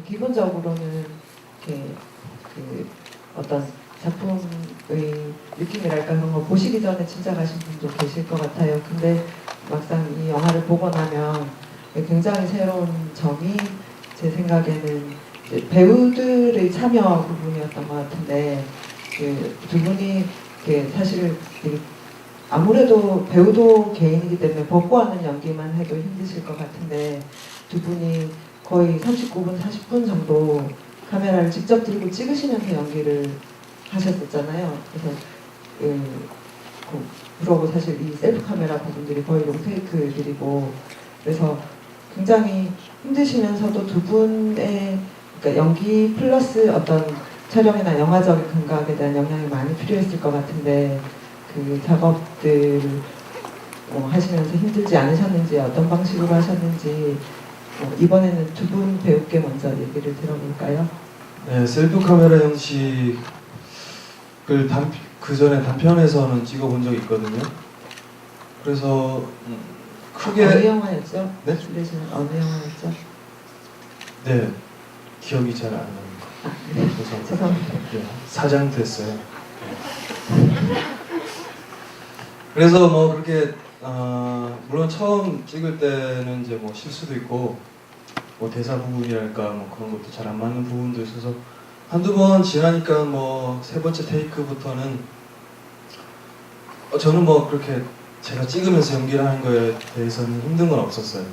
기본적으로는 이렇게 그 어떤 작품의 느낌이랄까 그런 거 보시기 전에 짐작하신 분도 계실 것 같아요. 근데 막상 이 영화를 보고 나면 굉장히 새로운 점이 제 생각에는 이제 배우들의 참여 부분이었던 것 같은데 그 두 분이 사실 아무래도 배우도 개인이기 때문에 벗고 하는 연기만 해도 힘드실 것 같은데 두 분이 거의 39분, 40분 정도 카메라를 직접 들고 찍으시면서 연기를 하셨었잖아요. 그래서 그러고 사실 이 셀프 카메라 부분들이 거의 롱테이크들이고 그래서 굉장히 힘드시면서도 두 분의 그러니까 연기 플러스 어떤 촬영이나 영화적인 감각에 대한 영향이 많이 필요했을 것 같은데 그 작업들 하시면서 힘들지 않으셨는지 어떤 방식으로 하셨는지 이번에는 두 분 배우께 먼저 얘기를 들어볼까요? 네, 셀프 카메라 형식을 그 전에 단편에서는 찍어본 적이 있거든요. 그래서 크게 어느 영화였죠? 네? 줄레시는 어느 영화였죠? 네, 기억이 잘 안 납니다. 네. 죄송합니다. 네, 사장 됐어요. 그래서 뭐 그렇게 물론 처음 찍을 때는 이제 뭐 실수도 있고 뭐 대사 부분이랄까 뭐 그런 것도 잘 안 맞는 부분도 있어서 한두 번 지나니까 뭐 세 번째 테이크부터는 저는 뭐 그렇게 제가 찍으면서 연기를 하는 거에 대해서는 힘든 건 없었어요.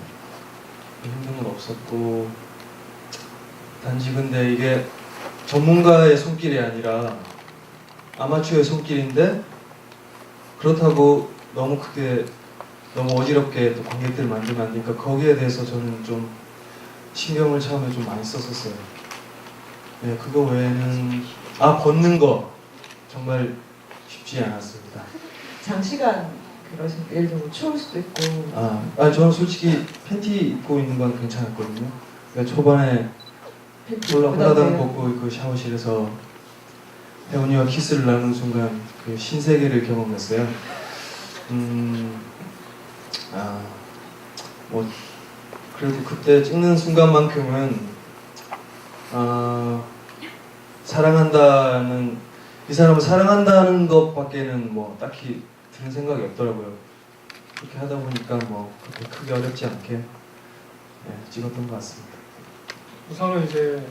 힘든 건 없었고 단지 근데 이게 전문가의 손길이 아니라 아마추어의 손길인데 그렇다고 너무 크게 너무 어지럽게 또 관객들을 만들면 안 되니까 거기에 대해서 저는 좀 신경을 처음에 좀 많이 썼었어요. 네, 그거 외에는 벗는 거 정말 쉽지 않았습니다. 장시간 그러신 예를 들면 추울 수도 있고 저는 솔직히 팬티 입고 있는 건 괜찮았거든요. 그러니까 초반에 홀라당 벗고 그 샤워실에서 혜원이와 키스를 나눈 순간 그 신세계를 경험했어요. 뭐 그래도 그때 찍는 순간만큼은 사랑한다는 이 사람을 사랑한다는 것밖에는 뭐 딱히 드는 생각이 없더라고요. 그렇게 하다 보니까 뭐 그렇게 크게 어렵지 않게 찍었던 것 같습니다. 우선은 이제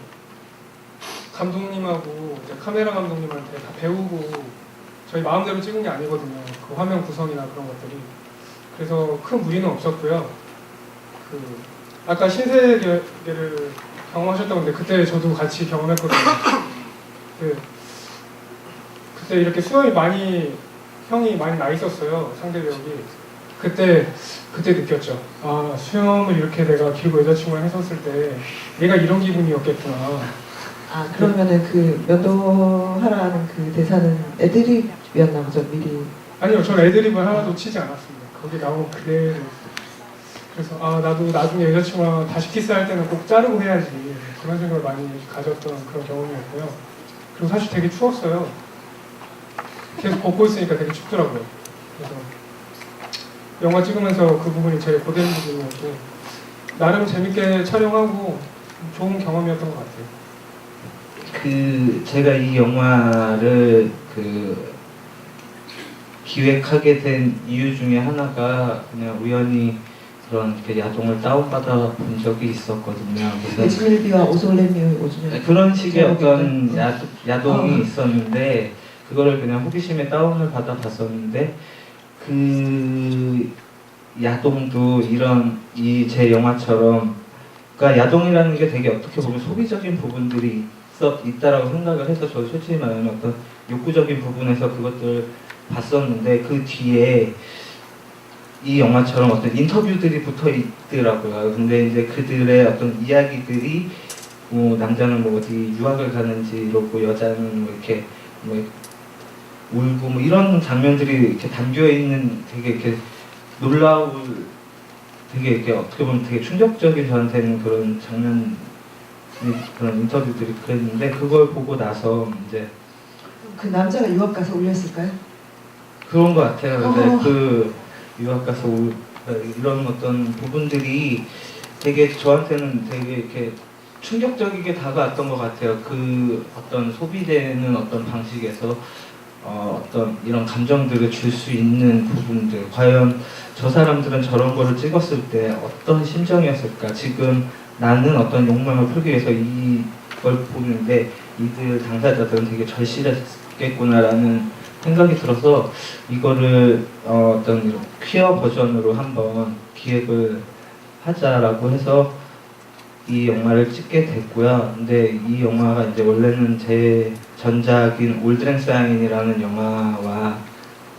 감독님하고 이제 카메라 감독님한테 다 배우고 저희 마음대로 찍은 게 아니거든요. 그 화면 구성이나 그런 것들이. 그래서 큰 무리는 없었고요. 아까 신세계를 경험하셨다고 했는데 그때 저도 같이 경험했거든요. 그때 이렇게 형이 많이 나 있었어요. 상대 배우기. 그때 느꼈죠. 수염을 이렇게 내가 길고 여자친구랑 했었을 때 얘가 이런 기분이었겠구나. 그러면은 그 면도하라는 그 대사는 애드립이었나 보죠, 미리? 아니요, 저는 애드립을 하나도 치지 않았습니다. 거기 나온 그대로. 그래서 나도 나중에 여자친구랑 다시 키스할 때는 꼭 자르고 해야지 그런 생각을 많이 가졌던 그런 경험이었고요. 그리고 사실 되게 추웠어요. 계속 벗고 있으니까 되게 춥더라고요. 그래서 영화 찍으면서 그 부분이 제일 고된 부분이었고 나름 재밌게 촬영하고 좋은 경험이었던 것 같아요. 제가 이 영화를 기획하게 된 이유 중에 하나가 그냥 우연히 그런 야동을 다운받아 본 적이 있었거든요. 그래서 에즈밀비와 오솔레미의 오즈밀 그런 식의 어떤 야동이 있었는데 그거를 그냥 호기심에 다운을 받아 봤었는데 그 야동도 제 영화처럼 그러니까 야동이라는 게 되게 어떻게 보면 소비적인 부분들이 있다라고 생각을 해서 저도 솔직히 말하면 어떤 욕구적인 부분에서 그것들 봤었는데 그 뒤에 이 영화처럼 어떤 인터뷰들이 붙어 있더라고요. 근데 이제 그들의 어떤 이야기들이 남자는 뭐 어디 유학을 가는지 이러고 여자는 뭐 이렇게 뭐 울고 뭐 이런 장면들이 이렇게 담겨 있는 되게 이렇게 되게 이렇게 어떻게 보면 되게 충격적인 저한테는 그런 장면 그런 인터뷰들이 그랬는데 그걸 보고 나서 이제 그 남자가 유학 가서 울렸을까요? 그런 것 같아요. 근데 그 유학 가서 이런 어떤 부분들이 되게 저한테는 되게 이렇게 충격적이게 다가왔던 것 같아요. 그 어떤 소비되는 어떤 방식에서 어떤 이런 감정들을 줄 수 있는 부분들, 과연 저 사람들은 저런 거를 찍었을 때 어떤 심정이었을까? 지금 나는 어떤 욕망을 풀기 위해서 이걸 보는데 이들 당사자들은 되게 절실했겠구나라는 생각이 들어서 이거를 어떤 이런 퀴어 버전으로 한번 기획을 하자라고 해서 이 영화를 찍게 됐고요. 근데 이 영화가 이제 원래는 제 전작인 올드랭사인이라는 영화와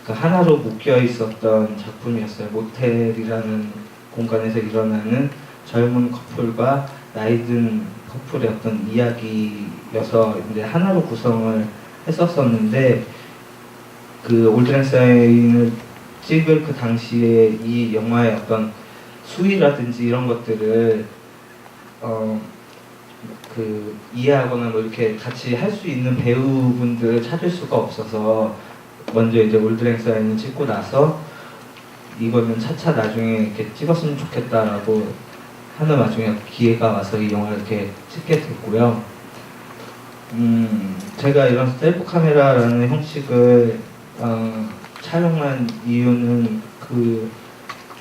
그 하나로 묶여 있었던 작품이었어요. 모텔이라는 공간에서 일어나는 젊은 커플과 나이든 커플의 어떤 이야기여서 이제 하나로 구성을 했었었는데 그 올드랭사인을 찍을 그 당시에 이 영화의 어떤 수위라든지 이런 것들을 그 이해하거나 뭐 이렇게 같이 할 수 있는 배우분들을 찾을 수가 없어서 먼저 이제 올드랭사인을 찍고 나서 이거는 차차 나중에 이렇게 찍었으면 좋겠다라고 하는 와중에 기회가 와서 이 영화를 이렇게 찍게 됐고요. 제가 이런 셀프 카메라라는 형식을 촬영한 이유는 그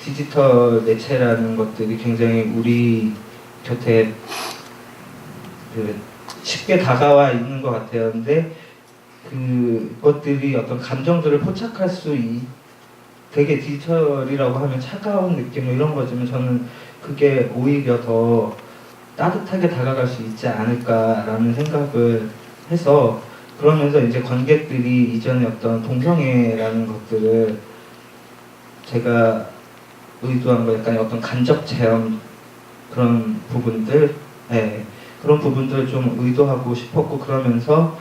디지털 매체라는 것들이 굉장히 우리 곁에 그 쉽게 다가와 있는 것 같아요. 근데 그것들이 어떤 감정들을 포착할 수 되게 디지털이라고 하면 차가운 느낌 뭐 이런 거지만 저는 그게 오히려 더 따뜻하게 다가갈 수 있지 않을까라는 생각을 해서 그러면서 이제 관객들이 이전에 어떤 동성애라는 것들을 제가 의도한 거 약간 어떤 간접 체험 그런 부분들, 네, 그런 부분들을 좀 의도하고 싶었고 그러면서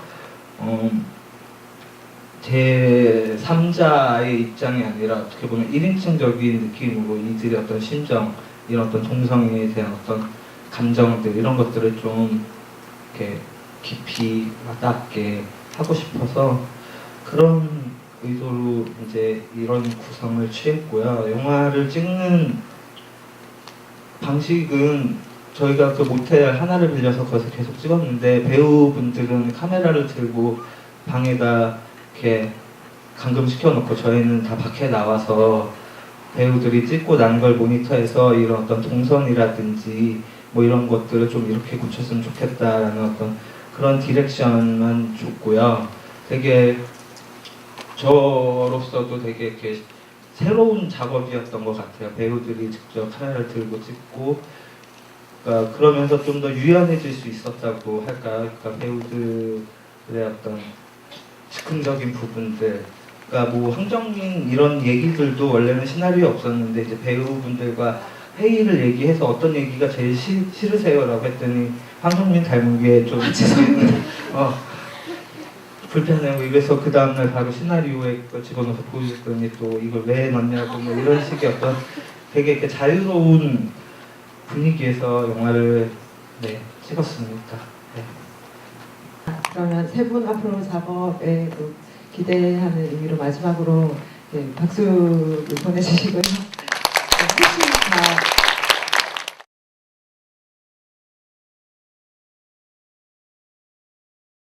제 3자의 입장이 아니라 어떻게 보면 1인칭적인 느낌으로 이들의 어떤 심정, 이런 어떤 동성애에 대한 어떤 감정들 이런 것들을 좀 이렇게 깊이 와닿게 하고 싶어서 그런 의도로 이제 이런 구성을 취했고요. 영화를 찍는 방식은 저희가 그 모텔 하나를 빌려서 거기서 계속 찍었는데 배우분들은 카메라를 들고 방에다 이렇게 감금시켜 놓고 저희는 다 밖에 나와서 배우들이 찍고 난 걸 모니터해서 이런 어떤 동선이라든지 뭐 이런 것들을 좀 이렇게 고쳤으면 좋겠다라는 어떤 그런 디렉션만 줬고요. 되게 저로서도 되게 이렇게 새로운 작업이었던 것 같아요. 배우들이 직접 카메라를 들고 찍고 그러니까 그러면서 좀 더 유연해질 수 있었다고 할까요? 그러니까 배우들의 어떤 즉흥적인 부분들 그러니까 뭐 황정민 이런 얘기들도 원래는 시나리오에 없었는데 이제 배우분들과 회의를 얘기해서 어떤 얘기가 제일 싫으세요라고 했더니 황정민 닮은 게좀 불편해요. 이래서 그 다음날 바로 시나리오에 집어넣어서 보여줬더니 또 이걸 왜 넣냐고 뭐 이런 식의 어떤 되게 이렇게 자유로운 분위기에서 영화를 네, 찍었습니다. 네. 그러면 세 분 앞으로 작업에 또 기대하는 의미로 마지막으로 박수를 보내주시고요.